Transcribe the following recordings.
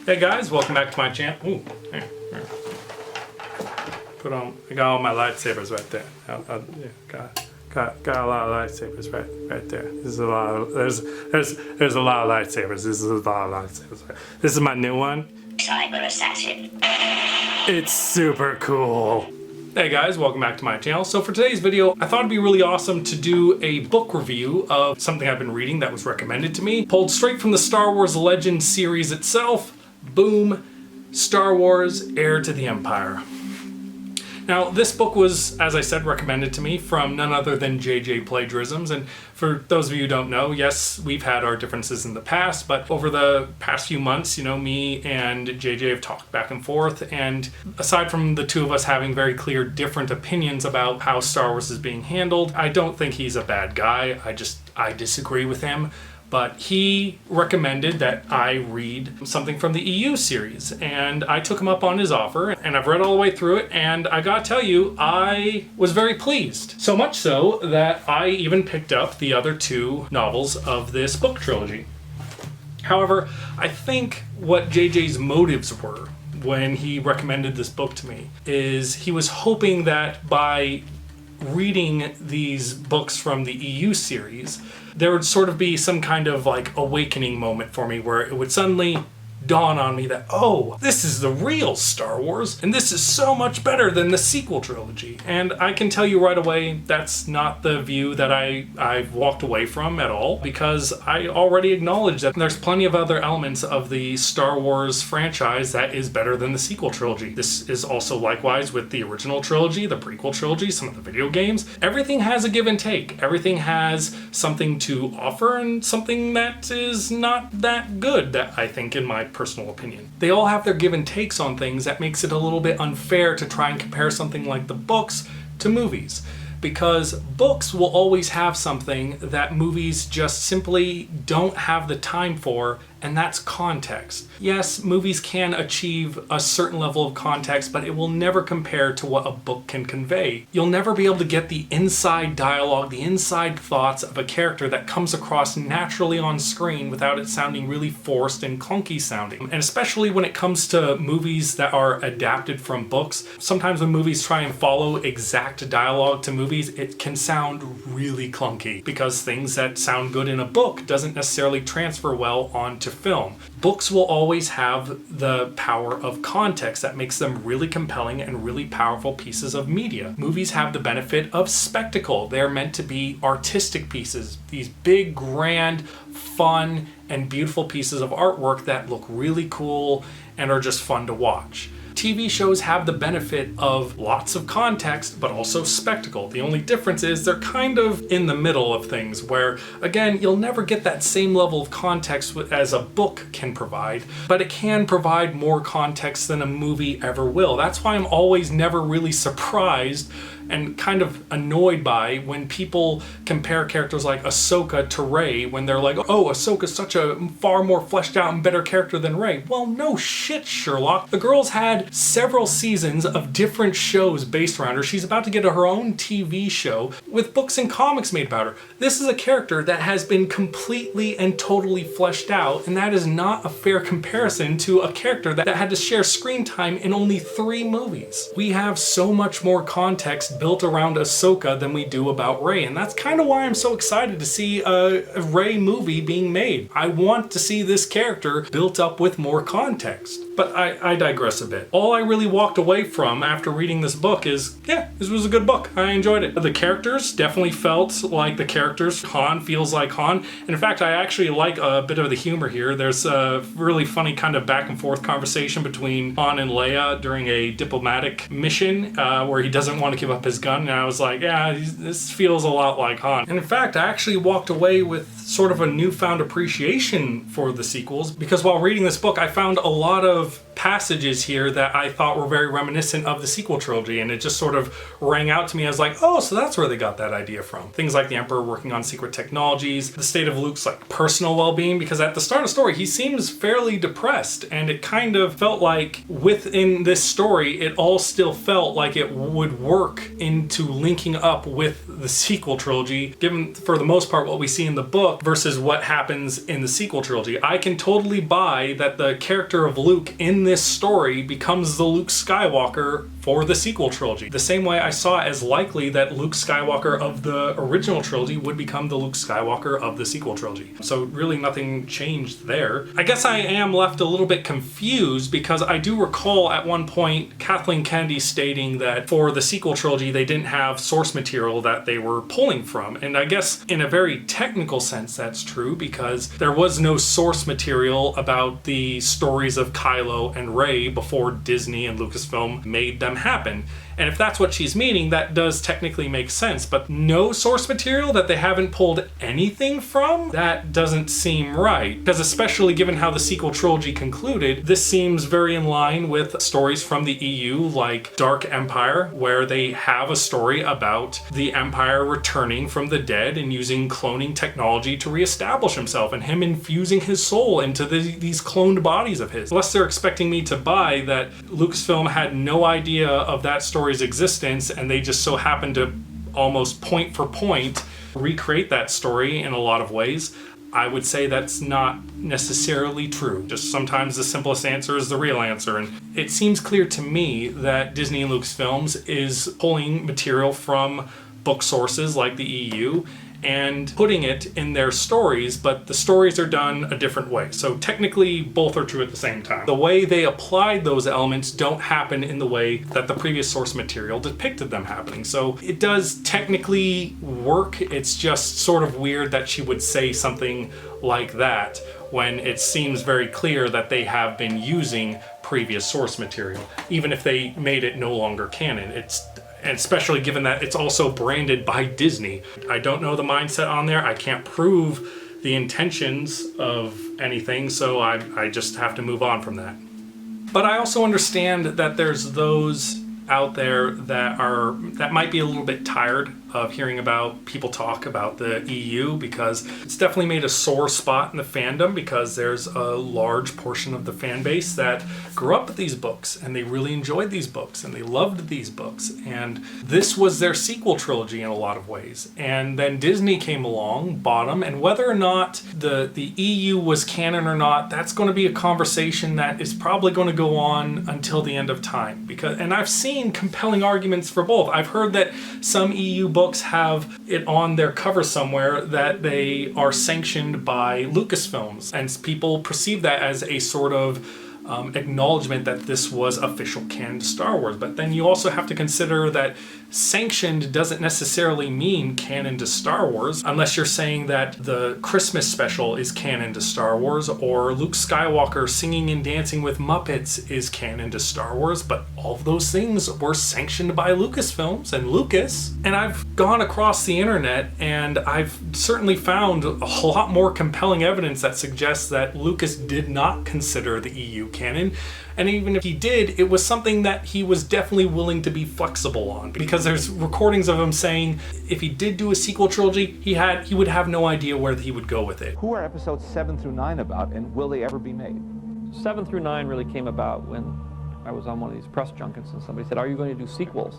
Hey guys, welcome back to my channel. Ooh, here. I got all my lightsabers right there. Yeah, got a lot of lightsabers right there. There's a lot of there's a lot of lightsabers. This is a lot of lightsabers. This is my new one. Cyber assassin. It's super cool. Hey guys, welcome back to my channel. So for today's video, I thought it'd be really awesome to do a book review of something I've been reading that was recommended to me. Pulled straight from the Star Wars Legends series itself. Boom, Star Wars, Heir to the Empire. Now, this book was, as I said, recommended to me from none other than JJ Plagiarisms. And for those of you who don't know, yes, we've had our differences in the past, but over the past few months, me and JJ have talked back and forth. And aside from the two of us having very clear different opinions about how Star Wars is being handled, I don't think he's a bad guy. I disagree with him. But he recommended that I read something from the EU series, and I took him up on his offer, and I've read all the way through it, and I gotta tell you, I was very pleased. So much so that I even picked up the other two novels of this book trilogy. However, I think what JJ's motives were when he recommended this book to me is he was hoping that by reading these books from the EU series, there would sort of be some kind of like awakening moment for me where it would suddenly dawn on me that, oh, this is the real Star Wars, and this is so much better than the sequel trilogy. And I can tell you right away, that's not the view that I've walked away from at all, because I already acknowledge that there's plenty of other elements of the Star Wars franchise that is better than the sequel trilogy. This is also likewise with the original trilogy, the prequel trilogy, some of the video games. Everything has a give and take. Everything has something to offer and something that is not that good, that I think, in my personal opinion. They all have their give and takes on things that makes it a little bit unfair to try and compare something like the books to movies, because books will always have something that movies just simply don't have the time for, and that's context. Yes, movies can achieve a certain level of context, but it will never compare to what a book can convey. You'll never be able to get the inside dialogue, the inside thoughts of a character that comes across naturally on screen without it sounding really forced and clunky sounding. And especially when it comes to movies that are adapted from books, sometimes when movies try and follow exact dialogue to movies, it can sound really clunky because things that sound good in a book doesn't necessarily transfer well onto film. Books will always have the power of context that makes them really compelling and really powerful pieces of media. Movies have the benefit of spectacle. They're meant to be artistic pieces, these big, grand, fun, and beautiful pieces of artwork that look really cool and are just fun to watch. TV shows have the benefit of lots of context, but also spectacle. The only difference is they're kind of in the middle of things where, again, you'll never get that same level of context as a book can provide, but it can provide more context than a movie ever will. That's why I'm always never really surprised and kind of annoyed by when people compare characters like Ahsoka to Rey, when they're like, oh, Ahsoka's such a far more fleshed out and better character than Rey. Well, no shit, Sherlock. The girl's had several seasons of different shows based around her. She's about to get her own TV show with books and comics made about her. This is a character that has been completely and totally fleshed out, and that is not a fair comparison to a character that had to share screen time in only 3 movies. We have so much more context built around Ahsoka than we do about Rey, and that's kind of why I'm so excited to see a Rey movie being made. I want to see this character built up with more context. But I digress a bit. All I really walked away from after reading this book is, yeah, this was a good book. I enjoyed it. The characters definitely felt like the characters. Han feels like Han. And in fact, I actually like a bit of the humor here. There's a really funny kind of back and forth conversation between Han and Leia during a diplomatic mission where he doesn't want to give up his gun. And I was like, yeah, this feels a lot like Han. And in fact, I actually walked away with sort of a newfound appreciation for the sequels, because while reading this book, I found a lot of passages here that I thought were very reminiscent of the sequel trilogy, and it just sort of rang out to me as like, oh, so that's where they got that idea from. Things like the Emperor working on secret technologies, the state of Luke's like personal well-being, because at the start of the story he seems fairly depressed, and it kind of felt like within this story it all still felt like it would work into linking up with the sequel trilogy, given for the most part what we see in the book versus what happens in the sequel trilogy. I can totally buy that the character of Luke in this story becomes the Luke Skywalker for the sequel trilogy. The same way I saw as likely that Luke Skywalker of the original trilogy would become the Luke Skywalker of the sequel trilogy. So really nothing changed there. I guess I am left a little bit confused because I do recall at one point Kathleen Kennedy stating that for the sequel trilogy they didn't have source material that they were pulling from. And I guess in a very technical sense that's true because there was no source material about the stories of Kylo and Rey before Disney and Lucasfilm made them happen. And if that's what she's meaning, that does technically make sense, but no source material that they haven't pulled anything from? That doesn't seem right. Because especially given how the sequel trilogy concluded, this seems very in line with stories from the EU like Dark Empire, where they have a story about the Empire returning from the dead and using cloning technology to reestablish himself and him infusing his soul into these cloned bodies of his. Unless they're expecting me to buy that Lucasfilm had no idea of that story's existence and they just so happened to almost point for point recreate that story in a lot of ways, I would say that's not necessarily true. Just sometimes the simplest answer is the real answer. And it seems clear to me that Disney and Lucasfilms is pulling material from book sources like the EU and putting it in their stories, but the stories are done a different way. So technically both are true at the same time. The way they applied those elements don't happen in the way that the previous source material depicted them happening. So it does technically work. It's just sort of weird that she would say something like that when it seems very clear that they have been using previous source material, even if they made it no longer canon. And especially given that it's also branded by Disney. I don't know the mindset on there. I can't prove the intentions of anything, so I just have to move on from that. But I also understand that there's those out there that might be a little bit tired of hearing about people talk about the EU, because it's definitely made a sore spot in the fandom, because there's a large portion of the fan base that grew up with these books and they really enjoyed these books and they loved these books, and this was their sequel trilogy in a lot of ways. And then Disney came along, bought them, and whether or not the EU was canon or not, that's going to be a conversation that is probably going to go on until the end of time. And I've seen compelling arguments for both. I've heard that some EU books have it on their cover somewhere that they are sanctioned by Lucasfilms, and people perceive that as a sort of acknowledgement that this was official canon to Star Wars. But then you also have to consider that sanctioned doesn't necessarily mean canon to Star Wars, unless you're saying that the Christmas special is canon to Star Wars, or Luke Skywalker singing and dancing with Muppets is canon to Star Wars. But all of those things were sanctioned by Lucasfilms and Lucas. And I've gone across the internet and I've certainly found a lot more compelling evidence that suggests that Lucas did not consider the EU canon. And even if he did, it was something that he was definitely willing to be flexible on, because there's recordings of him saying if he did do a sequel trilogy, he would have no idea where he would go with it. Who are episodes 7 through 9 about, and will they ever be made? 7 through 9 really came about when I was on one of these press junkets and somebody said, "Are you going to do sequels?"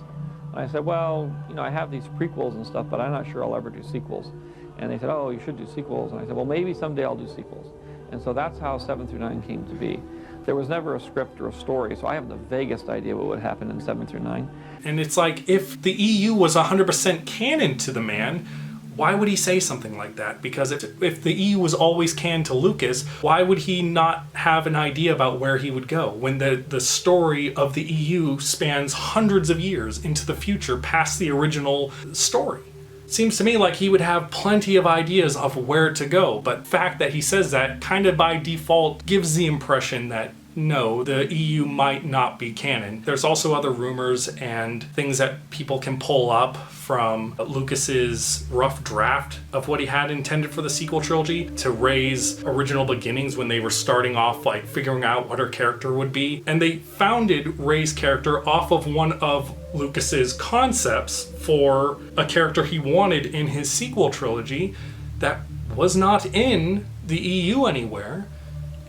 And I said, "Well, I have these prequels and stuff, but I'm not sure I'll ever do sequels." And they said, "Oh, you should do sequels." And I said, "Well, maybe someday I'll do sequels." And so that's how 7 through 9 came to be. There was never a script or a story, so I have the vaguest idea what would happen in 7 through 9. And it's like, if the EU was 100% canon to the man, why would he say something like that? Because if the EU was always canon to Lucas, why would he not have an idea about where he would go when the story of the EU spans hundreds of years into the future past the original story? Seems to me like he would have plenty of ideas of where to go, but the fact that he says that kind of by default gives the impression that no, the EU might not be canon. There's also other rumors and things that people can pull up from Lucas's rough draft of what he had intended for the sequel trilogy to Rey's original beginnings when they were starting off like figuring out what her character would be. And they founded Rey's character off of one of Lucas's concepts for a character he wanted in his sequel trilogy that was not in the EU anywhere.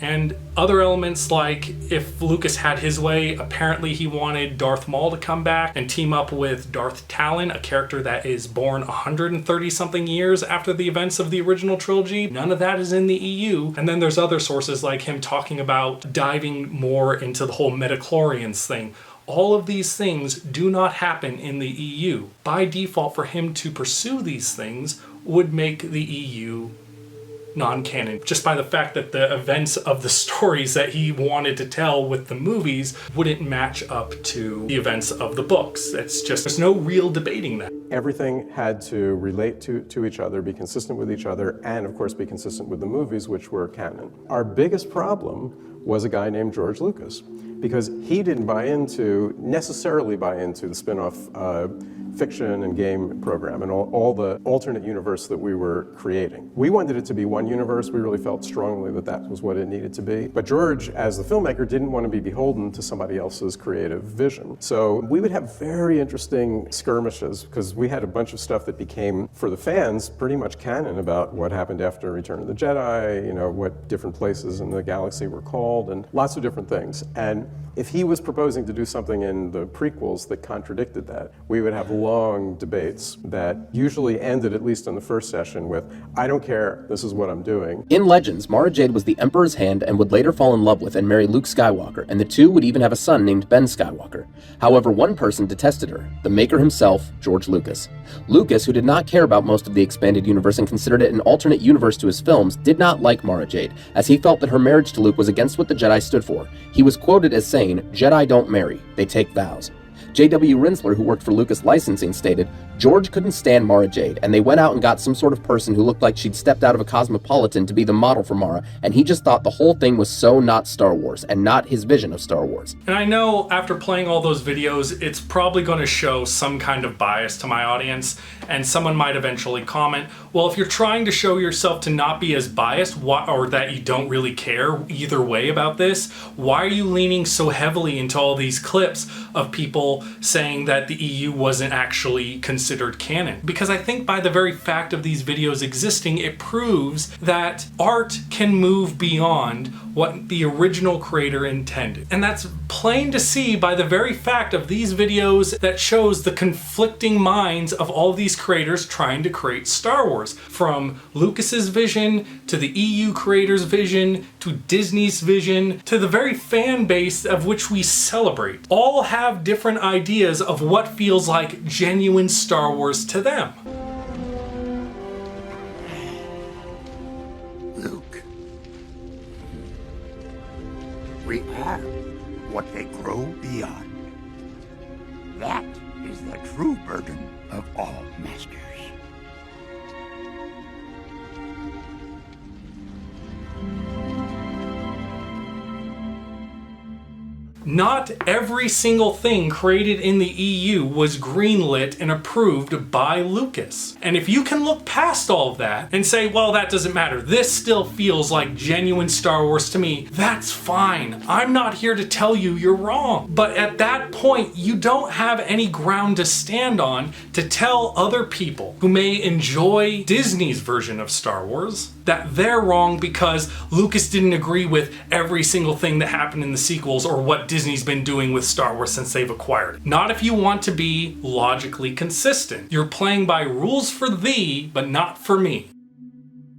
And other elements, like if Lucas had his way, apparently he wanted Darth Maul to come back and team up with Darth Talon, a character that is born 130 something years after the events of the original trilogy. None of that is in the EU. And then there's other sources like him talking about diving more into the whole midichlorians thing. All of these things do not happen in the EU. By default, for him to pursue these things would make the EU non-canon, just by the fact that the events of the stories that he wanted to tell with the movies wouldn't match up to the events of the books. It's just, there's no real debating that. Everything had to relate to each other, be consistent with each other, and of course be consistent with the movies, which were canon. Our biggest problem was a guy named George Lucas, because he didn't necessarily buy into the spin-off fiction and game program and all the alternate universe that we were creating. We wanted it to be one universe. We really felt strongly that that was what it needed to be. But George, as the filmmaker, didn't want to be beholden to somebody else's creative vision. So we would have very interesting skirmishes, because we had a bunch of stuff that became, for the fans, pretty much canon about what happened after Return of the Jedi, you know, what different places in the galaxy were called, and lots of different things. And if he was proposing to do something in the prequels that contradicted that, we would have long debates that usually ended, at least in the first session, with, I don't care, this is what I'm doing. In Legends, Mara Jade was the Emperor's hand and would later fall in love with and marry Luke Skywalker, and the two would even have a son named Ben Skywalker. However, one person detested her, the maker himself, George Lucas. Lucas, who did not care about most of the expanded universe and considered it an alternate universe to his films, did not like Mara Jade, as he felt that her marriage to Luke was against what the Jedi stood for. He was quoted as saying, "Jedi don't marry, they take vows." J.W. Rinsler, who worked for Lucas Licensing, stated, "George couldn't stand Mara Jade, and they went out and got some sort of person who looked like she'd stepped out of a Cosmopolitan to be the model for Mara, and he just thought the whole thing was so not Star Wars, and not his vision of Star Wars." And I know after playing all those videos, it's probably going to show some kind of bias to my audience, and someone might eventually comment, well, if you're trying to show yourself to not be as biased, or that you don't really care either way about this, why are you leaning so heavily into all these clips of people saying that the EU wasn't actually considered canon? Because I think by the very fact of these videos existing, it proves that art can move beyond what the original creator intended. And that's plain to see by the very fact of these videos that shows the conflicting minds of all these creators trying to create Star Wars. From Lucas's vision, to the EU creator's vision, to Disney's vision, to the very fan base of which we celebrate. All have different ideas of what feels like genuine Star Wars to them. Luke, we are what they grow beyond. That is the true burden of all masters. Not every single thing created in the EU was greenlit and approved by Lucas. And if you can look past all of that and say, well, that doesn't matter, this still feels like genuine Star Wars to me, that's fine. I'm not here to tell you you're wrong. But at that point, you don't have any ground to stand on to tell other people who may enjoy Disney's version of Star Wars that they're wrong because Lucas didn't agree with every single thing that happened in the sequels or what Disney's been doing with Star Wars since they've acquired it. Not if you want to be logically consistent. You're playing by rules for thee, but not for me.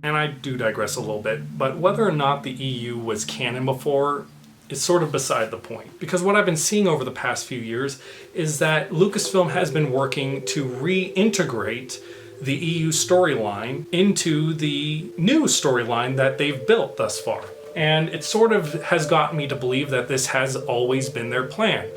And I do digress a little bit, but whether or not the EU was canon before is sort of beside the point. Because what I've been seeing over the past few years is that Lucasfilm has been working to reintegrate the EU storyline into the new storyline that they've built thus far. And it sort of has gotten me to believe that this has always been their plan.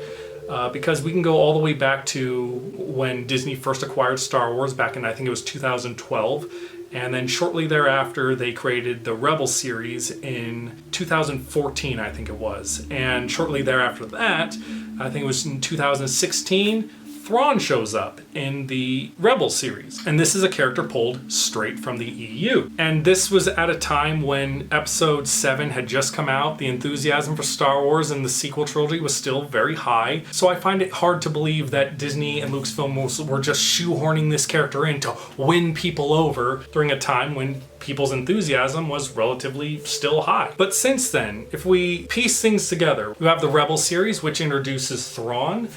Because we can go all the way back to when Disney first acquired Star Wars back in, I think it was 2012. And then shortly thereafter, they created the Rebel series in 2014, I think it was. And shortly thereafter that, I think it was in 2016, Thrawn shows up in the Rebel series. And this is a character pulled straight from the EU. And this was at a time when Episode 7 had just come out. The enthusiasm for Star Wars and the sequel trilogy was still very high. So I find it hard to believe that Disney and Lucasfilm were just shoehorning this character in to win people over during a time when people's enthusiasm was relatively still high. But since then, if we piece things together, we have the Rebel series, which introduces Thrawn.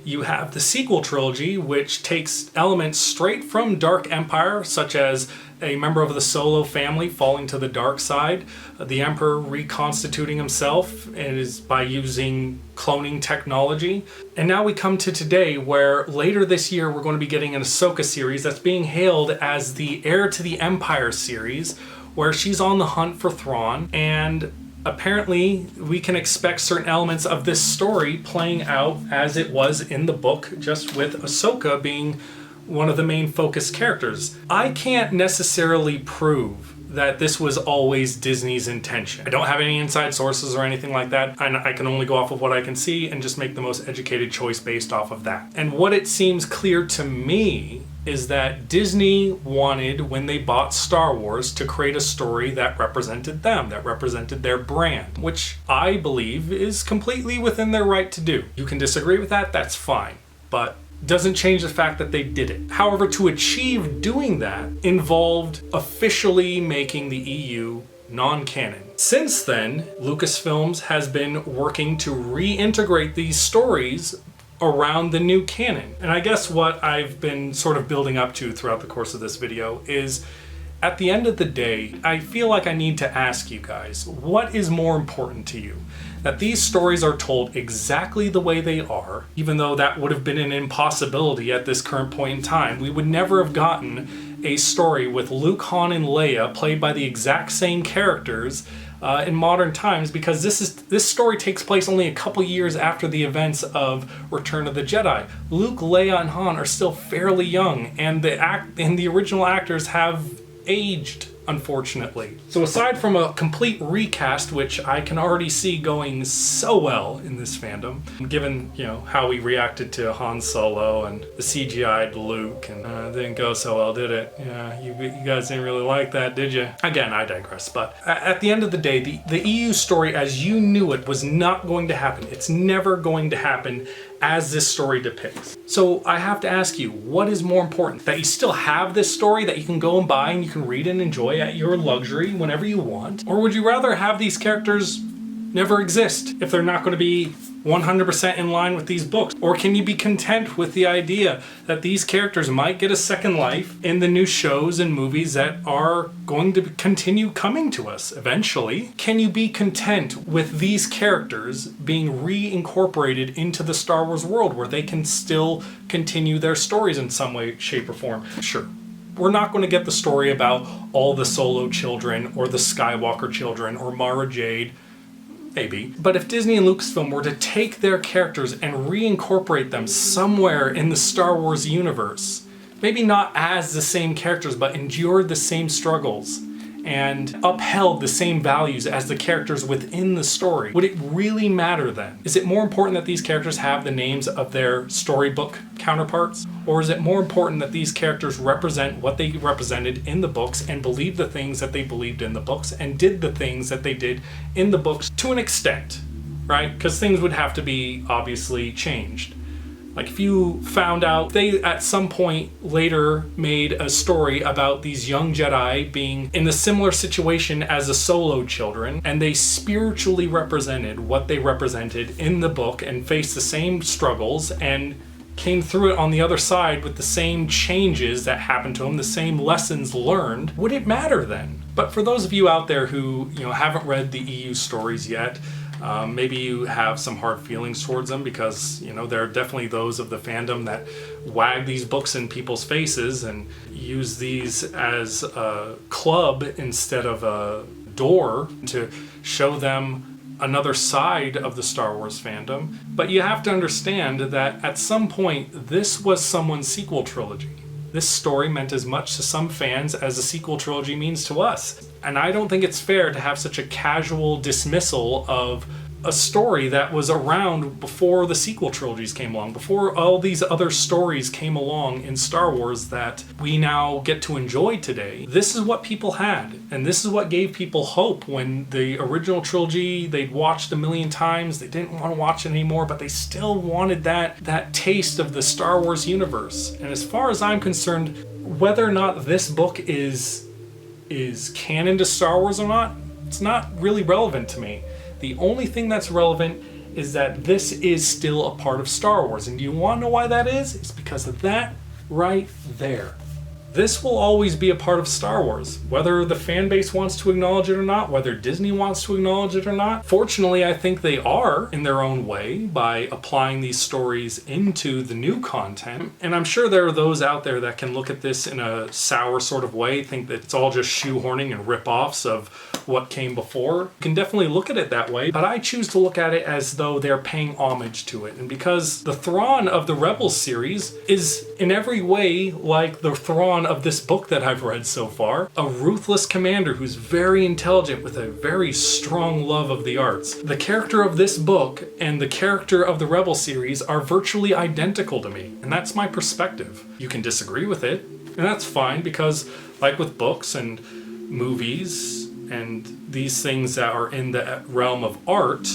You have the sequel trilogy, which takes elements straight from Dark Empire, such as a member of the Solo family falling to the dark side, the Emperor reconstituting himself, and is by using cloning technology. And now we come to today, where later this year we're going to be getting an Ahsoka series that's being hailed as the Heir to the Empire series, where she's on the hunt for Thrawn, and apparently we can expect certain elements of this story playing out as it was in the book, just with Ahsoka being one of the main focus characters. I can't necessarily prove that this was always Disney's intention. I don't have any inside sources or anything like that, and I can only go off of what I can see and just make the most educated choice based off of that. And what it seems clear to me is that Disney wanted, when they bought Star Wars, to create a story that represented them, that represented their brand, which I believe is completely within their right to do. You can disagree with that, that's fine, but doesn't change the fact that they did it. However, to achieve doing that involved officially making the EU non-canon. Since then, Lucasfilms has been working to reintegrate these stories around the new canon. And I guess what I've been sort of building up to throughout the course of this video is, at the end of the day, I feel like I need to ask you guys, what is more important to you? That these stories are told exactly the way they are, even though that would have been an impossibility at this current point in time. We would never have gotten a story with Luke, Han, and Leia played by the exact same characters in modern times, because this story takes place only a couple years after the events of Return of the Jedi. Luke, Leia, and Han are still fairly young, and the original actors have aged, unfortunately. So aside from a complete recast, which I can already see going so well in this fandom, given, how we reacted to Han Solo and the CGI'd Luke, and it didn't go so well, did it? Yeah, you guys didn't really like that, did you? Again, I digress, but at the end of the day, the EU story as you knew it was not going to happen. It's never going to happen as this story depicts. So I have to ask you, what is more important? That you still have this story that you can go and buy and you can read and enjoy at your luxury whenever you want? Or would you rather have these characters never exist if they're not going to be 100% in line with these books? Or can you be content with the idea that these characters might get a second life in the new shows and movies that are going to continue coming to us eventually? Can you be content with these characters being reincorporated into the Star Wars world, where they can still continue their stories in some way, shape, or form? Sure, we're not going to get the story about all the Solo children or the Skywalker children or Mara Jade, maybe. But if Disney and Lucasfilm were to take their characters and reincorporate them somewhere in the Star Wars universe, maybe not as the same characters, but endured the same struggles and upheld the same values as the characters within the story, would it really matter then? Is it more important that these characters have the names of their storybook counterparts? Or is it more important that these characters represent what they represented in the books and believe the things that they believed in the books and did the things that they did in the books to an extent, right? Because things would have to be obviously changed. Like if you found out they at some point later made a story about these young Jedi being in a similar situation as the Solo children, and they spiritually represented what they represented in the book and faced the same struggles and came through it on the other side with the same changes that happened to them, the same lessons learned, would it matter then? But for those of you out there who haven't read the EU stories yet, maybe you have some hard feelings towards them because, there are definitely those of the fandom that wag these books in people's faces and use these as a club instead of a door to show them another side of the Star Wars fandom. But you have to understand that at some point, this was someone's sequel trilogy. This story meant as much to some fans as a sequel trilogy means to us. And I don't think it's fair to have such a casual dismissal of a story that was around before the sequel trilogies came along, before all these other stories came along in Star Wars that we now get to enjoy today. This is what people had, and this is what gave people hope when the original trilogy they'd watched a million times, they didn't want to watch it anymore, but they still wanted that taste of the Star Wars universe. And as far as I'm concerned, whether or not this book is canon to Star Wars or not, it's not really relevant to me. The only thing that's relevant is that this is still a part of Star Wars. And do you want to know why that is? It's because of that right there. This will always be a part of Star Wars, whether the fan base wants to acknowledge it or not, whether Disney wants to acknowledge it or not. Fortunately, I think they are in their own way by applying these stories into the new content. And I'm sure there are those out there that can look at this in a sour sort of way, think that it's all just shoehorning and rip-offs of what came before. You can definitely look at it that way, but I choose to look at it as though they're paying homage to it. And because the Thrawn of the Rebels series is in every way like the Thrawn of this book that I've read so far, a ruthless commander who's very intelligent with a very strong love of the arts. The character of this book and the character of the Rebel series are virtually identical to me, and that's my perspective. You can disagree with it, and that's fine, because like with books and movies and these things that are in the realm of art,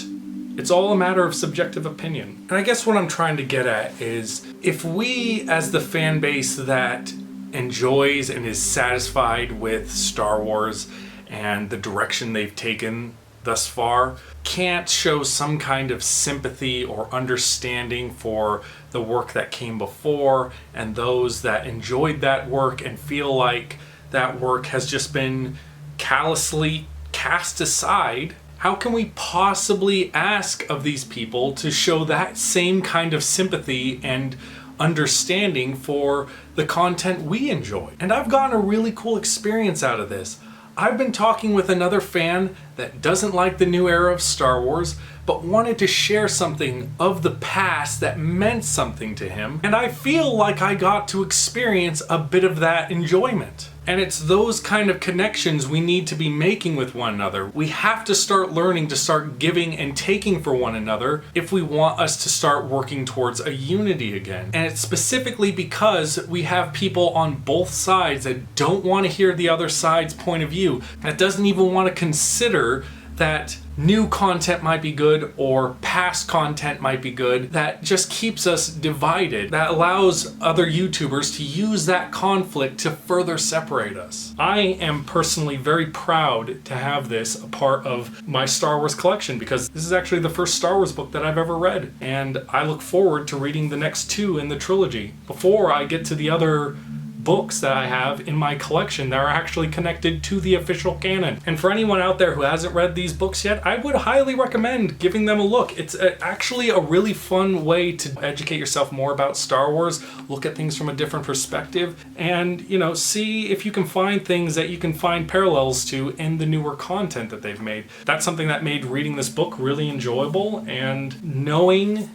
it's all a matter of subjective opinion. And I guess what I'm trying to get at is, if we as the fan base that enjoys and is satisfied with Star Wars and the direction they've taken thus far can't show some kind of sympathy or understanding for the work that came before and those that enjoyed that work and feel like that work has just been callously cast aside, how can we possibly ask of these people to show that same kind of sympathy and understanding for the content we enjoy? And I've gotten a really cool experience out of this. I've been talking with another fan that doesn't like the new era of Star Wars, but wanted to share something of the past that meant something to him, and I feel like I got to experience a bit of that enjoyment. And it's those kind of connections we need to be making with one another. We have to start learning to start giving and taking for one another if we want us to start working towards a unity again. And it's specifically because we have people on both sides that don't want to hear the other side's point of view, that doesn't even want to consider that new content might be good or past content might be good, that just keeps us divided, that allows other YouTubers to use that conflict to further separate us. I am personally very proud to have this a part of my Star Wars collection, because this is actually the first Star Wars book that I've ever read, and I look forward to reading the next two in the trilogy before I get to the other books that I have in my collection that are actually connected to the official canon. And for anyone out there who hasn't read these books yet, I would highly recommend giving them a look. It's actually a really fun way to educate yourself more about Star Wars, look at things from a different perspective, and, you know, see if you can find things that you can find parallels to in the newer content that they've made. That's something that made reading this book really enjoyable, and knowing,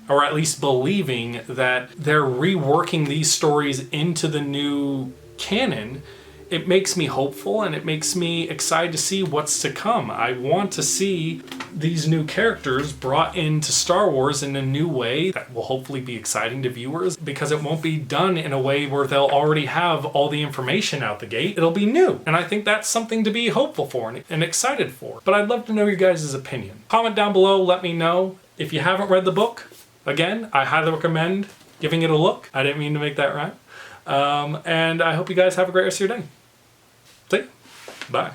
or at least believing, that they're reworking these stories into the new canon, it makes me hopeful and it makes me excited to see what's to come. I want to see these new characters brought into Star Wars in a new way that will hopefully be exciting to viewers, because it won't be done in a way where they'll already have all the information out the gate. It'll be new. And I think that's something to be hopeful for and excited for. But I'd love to know your guys' opinion. Comment down below, let me know. If you haven't read the book, again, I highly recommend giving it a look. I didn't mean to make that rhyme. And I hope you guys have a great rest of your day. See ya. Bye.